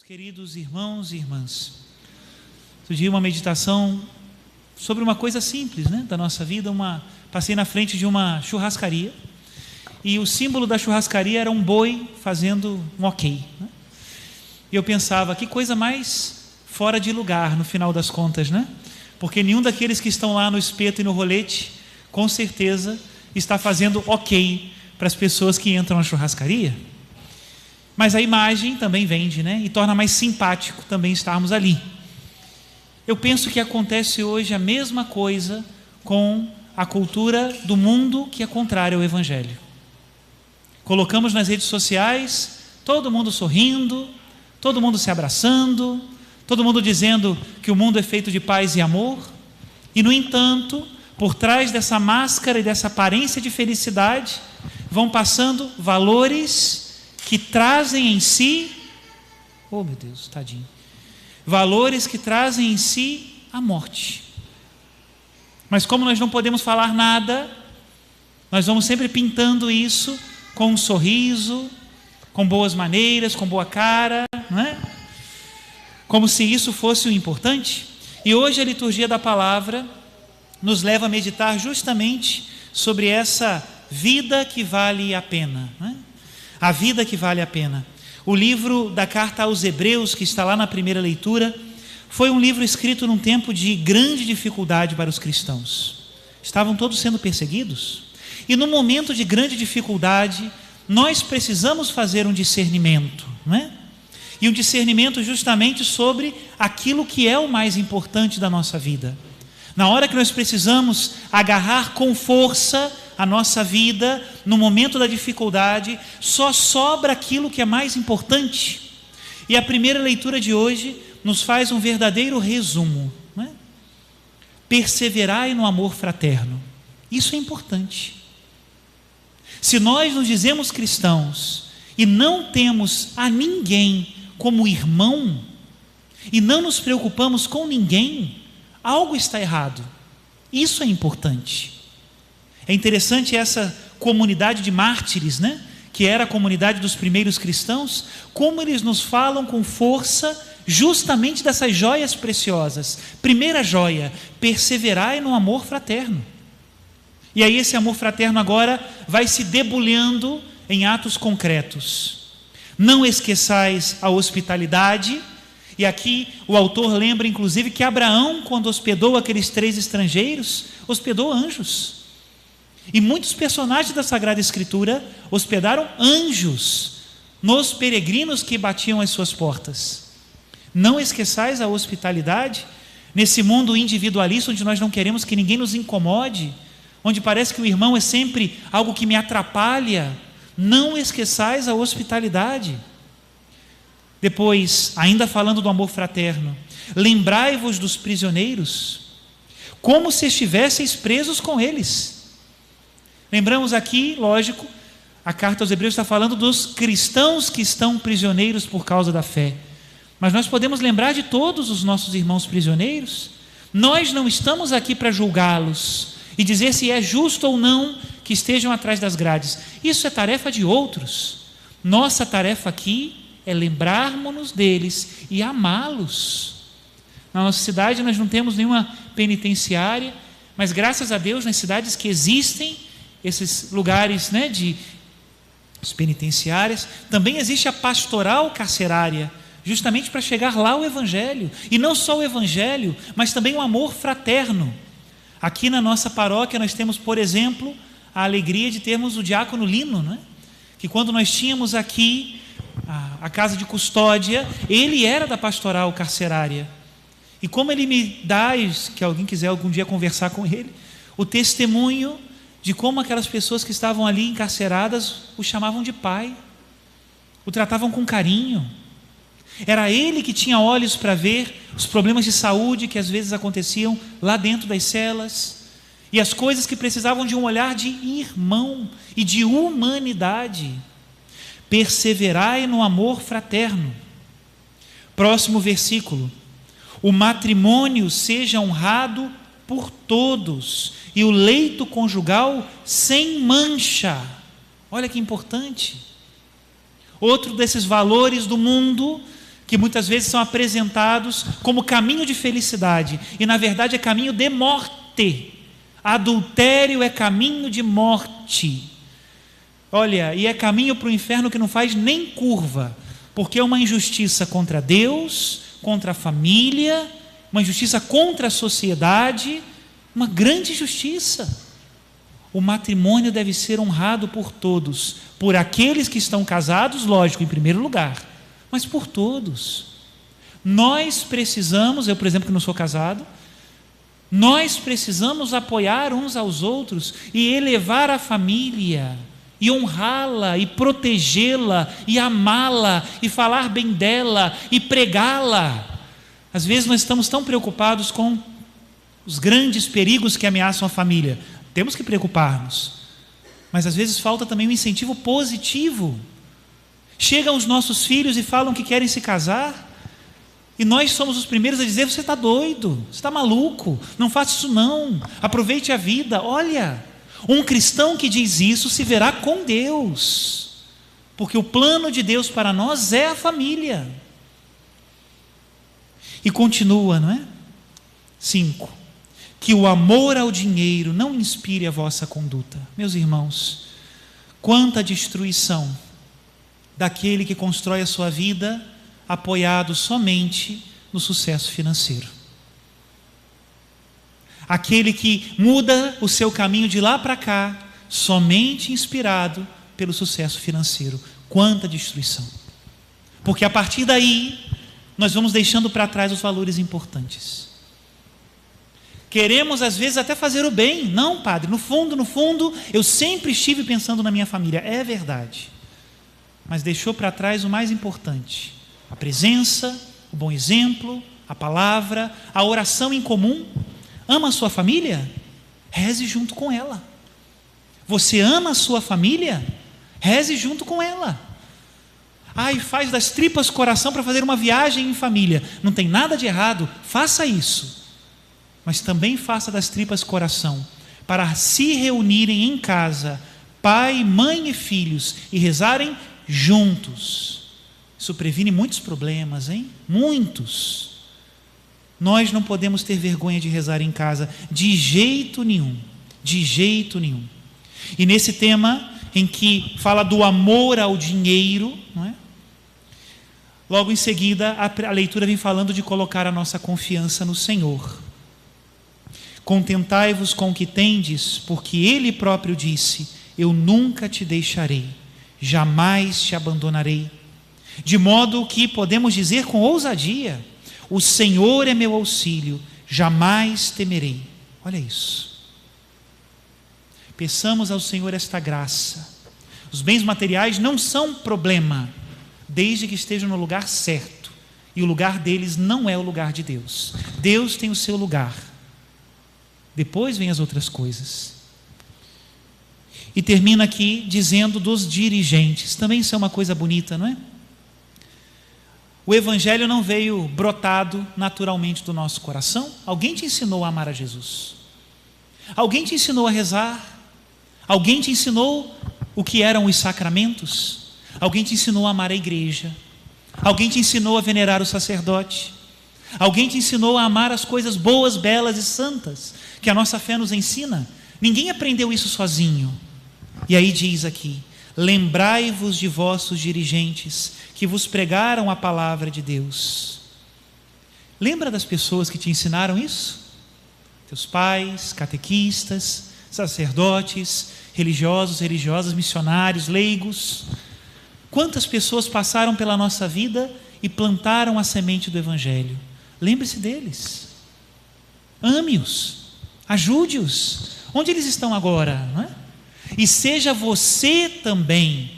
Queridos irmãos e irmãs, outro dia uma meditação sobre uma coisa simples, da nossa vida. Passei na frente de uma churrascaria e o símbolo da churrascaria era um boi fazendo um ok. E eu pensava, que coisa mais fora de lugar no final das contas, Porque nenhum daqueles que estão lá no espeto e no rolete, com certeza, está fazendo ok para as pessoas que entram na churrascaria. Mas a imagem também vende, e torna mais simpático também estarmos ali. Eu penso que acontece hoje a mesma coisa com a cultura do mundo que é contrária ao Evangelho. Colocamos nas redes sociais todo mundo sorrindo, todo mundo se abraçando, todo mundo dizendo que o mundo é feito de paz e amor, e no entanto, por trás dessa máscara e dessa aparência de felicidade, vão passando valores que trazem em si, oh meu Deus, tadinho, valores que trazem em si a morte. Mas como nós não podemos falar nada, nós vamos sempre pintando isso com um sorriso, com boas maneiras, com boa cara, Como se isso fosse o importante. E hoje a liturgia da palavra nos leva a meditar justamente sobre essa vida que vale a pena, A vida que vale a pena. O livro da carta aos Hebreus, que está lá na primeira leitura, foi um livro escrito num tempo de grande dificuldade para os cristãos. Estavam todos sendo perseguidos. E no momento de grande dificuldade, nós precisamos fazer um discernimento, E um discernimento justamente sobre aquilo que é o mais importante da nossa vida. Na hora que nós precisamos agarrar com força a nossa vida, no momento da dificuldade, só sobra aquilo que é mais importante. E a primeira leitura de hoje nos faz um verdadeiro resumo, Perseverai no amor fraterno. Isso é importante. Se nós nos dizemos cristãos e não temos a ninguém como irmão, e não nos preocupamos com ninguém, algo está errado. Isso é importante. É interessante essa comunidade de mártires, que era a comunidade dos primeiros cristãos, como eles nos falam com força justamente dessas joias preciosas. Primeira joia, perseverai no amor fraterno. E aí esse amor fraterno agora vai se debulhando em atos concretos. Não esqueçais a hospitalidade. E aqui o autor lembra inclusive que Abraão, quando hospedou aqueles 3 estrangeiros, hospedou anjos. E muitos personagens da Sagrada Escritura hospedaram anjos nos peregrinos que batiam as suas portas. Não esqueçais a hospitalidade nesse mundo individualista, onde nós não queremos que ninguém nos incomode, onde parece que o irmão é sempre algo que me atrapalha. Não esqueçais a hospitalidade. Depois, ainda falando do amor fraterno, lembrai-vos dos prisioneiros, como se estivesseis presos com eles. Lembramos aqui, lógico, a carta aos Hebreus está falando dos cristãos que estão prisioneiros por causa da fé. Mas nós podemos lembrar de todos os nossos irmãos prisioneiros. Nós não estamos aqui para julgá-los e dizer se é justo ou não que estejam atrás das grades. Isso é tarefa de outros. Nossa tarefa aqui é lembrarmos-nos deles e amá-los. Na nossa cidade nós não temos nenhuma penitenciária, mas graças a Deus nas cidades que existem esses lugares de penitenciárias, também existe a pastoral carcerária, justamente para chegar lá o Evangelho. E não só o Evangelho, mas também o amor fraterno. Aqui na nossa paróquia nós temos, por exemplo, a alegria de termos o diácono Lino, que quando nós tínhamos aqui a casa de custódia, ele era da pastoral carcerária. E como ele me dá, que alguém quiser algum dia conversar com ele, o testemunho de como aquelas pessoas que estavam ali encarceradas o chamavam de pai, o tratavam com carinho. Era ele que tinha olhos para ver os problemas de saúde que às vezes aconteciam lá dentro das celas, e as coisas que precisavam de um olhar de irmão e de humanidade. Perseverai no amor fraterno. Próximo versículo. O matrimônio seja honrado por todos, e o leito conjugal sem mancha. Olha que importante. Outro desses valores do mundo que muitas vezes são apresentados como caminho de felicidade, e na verdade é caminho de morte. Adultério é caminho de morte. Olha, e é caminho para o inferno que não faz nem curva, porque é uma injustiça contra Deus, contra a família, uma injustiça contra a sociedade, uma grande injustiça. O matrimônio deve ser honrado por todos, por aqueles que estão casados, lógico, em primeiro lugar, mas por todos. Nós precisamos, eu por exemplo que não sou casado, nós precisamos apoiar uns aos outros e elevar a família, e honrá-la, e protegê-la, e amá-la, e falar bem dela, e pregá-la. Às vezes nós estamos tão preocupados com os grandes perigos que ameaçam a família. Temos que preocupar-nos, mas às vezes falta também um incentivo positivo. Chegam os nossos filhos e falam que querem se casar, e nós somos os primeiros a dizer: você está doido, você está maluco, não faça isso não, aproveite a vida. Olha, um cristão que diz isso se verá com Deus, porque o plano de Deus para nós é a família. E continua, não é? 5. Que o amor ao dinheiro não inspire a vossa conduta. Meus irmãos, quanta destruição daquele que constrói a sua vida apoiado somente no sucesso financeiro. Aquele que muda o seu caminho de lá para cá somente inspirado pelo sucesso financeiro. Quanta destruição. Porque a partir daí nós vamos deixando para trás os valores importantes. Queremos às vezes até fazer o bem. Não, padre, no fundo, eu sempre estive pensando na minha família. É verdade. Mas deixou para trás o mais importante: a presença, o bom exemplo, a palavra, a oração em comum. Ama a sua família? Reze junto com ela. Você ama a sua família? Reze junto com ela. Ai, faz das tripas coração para fazer uma viagem em família. Não tem nada de errado, faça isso. Mas também faça das tripas coração para se reunirem em casa, pai, mãe e filhos, e rezarem juntos. Isso previne muitos problemas, hein? Muitos. Nós não podemos ter vergonha de rezar em casa, de jeito nenhum, de jeito nenhum. E nesse tema em que fala do amor ao dinheiro, não é? Logo em seguida a leitura vem falando de colocar a nossa confiança no Senhor. Contentai-vos com o que tendes, porque Ele próprio disse: eu nunca te deixarei, jamais te abandonarei. De modo que podemos dizer com ousadia: o Senhor é meu auxílio, jamais temerei. Olha isso. Peçamos ao Senhor esta graça. Os bens materiais não são problema, desde que estejam no lugar certo. E o lugar deles não é o lugar de Deus. Deus tem o seu lugar. Depois vem as outras coisas. E termina aqui dizendo dos dirigentes. Também isso é uma coisa bonita, não é? O Evangelho não veio brotado naturalmente do nosso coração. Alguém te ensinou a amar a Jesus. Alguém te ensinou a rezar. Alguém te ensinou o que eram os sacramentos. Alguém te ensinou a amar a igreja. Alguém te ensinou a venerar o sacerdote. Alguém te ensinou a amar as coisas boas, belas e santas que a nossa fé nos ensina. Ninguém aprendeu isso sozinho. E aí diz aqui: lembrai-vos de vossos dirigentes que vos pregaram a palavra de Deus. Lembra das pessoas que te ensinaram isso? Teus pais, catequistas, sacerdotes, religiosos, religiosas, missionários, leigos. Quantas pessoas passaram pela nossa vida e plantaram a semente do Evangelho? Lembre-se deles. Ame-os. Ajude-os. Onde eles estão agora, não é? E seja você também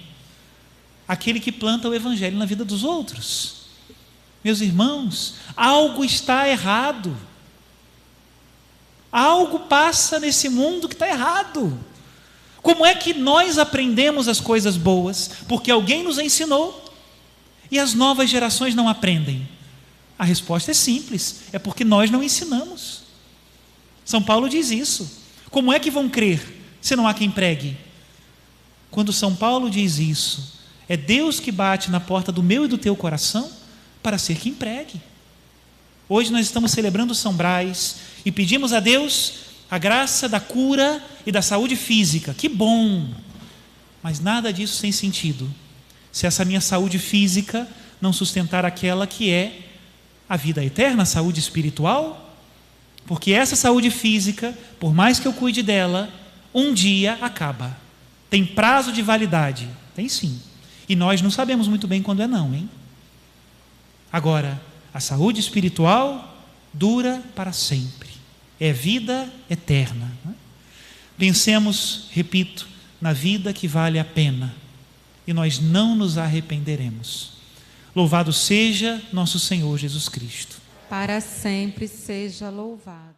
aquele que planta o Evangelho na vida dos outros. Meus irmãos, algo está errado. Algo passa nesse mundo que está errado. Como é que nós aprendemos as coisas boas? Porque alguém nos ensinou e as novas gerações não aprendem. A resposta é simples: é porque nós não ensinamos. São Paulo diz isso. Como é que vão crer se não há quem pregue? Quando São Paulo diz isso, é Deus que bate na porta do meu e do teu coração para ser que empregue. Hoje nós estamos celebrando São Brás e pedimos a Deus a graça da cura e da saúde física. Que bom! Mas nada disso tem sentido se essa minha saúde física não sustentar aquela que é a vida eterna, a saúde espiritual. Porque essa saúde física, por mais que eu cuide dela, um dia acaba. Tem prazo de validade? Tem sim. E nós não sabemos muito bem quando é não, hein? Agora, a saúde espiritual dura para sempre. É vida eterna. Pensemos, repito, na vida que vale a pena. E nós não nos arrependeremos. Louvado seja nosso Senhor Jesus Cristo. Para sempre seja louvado.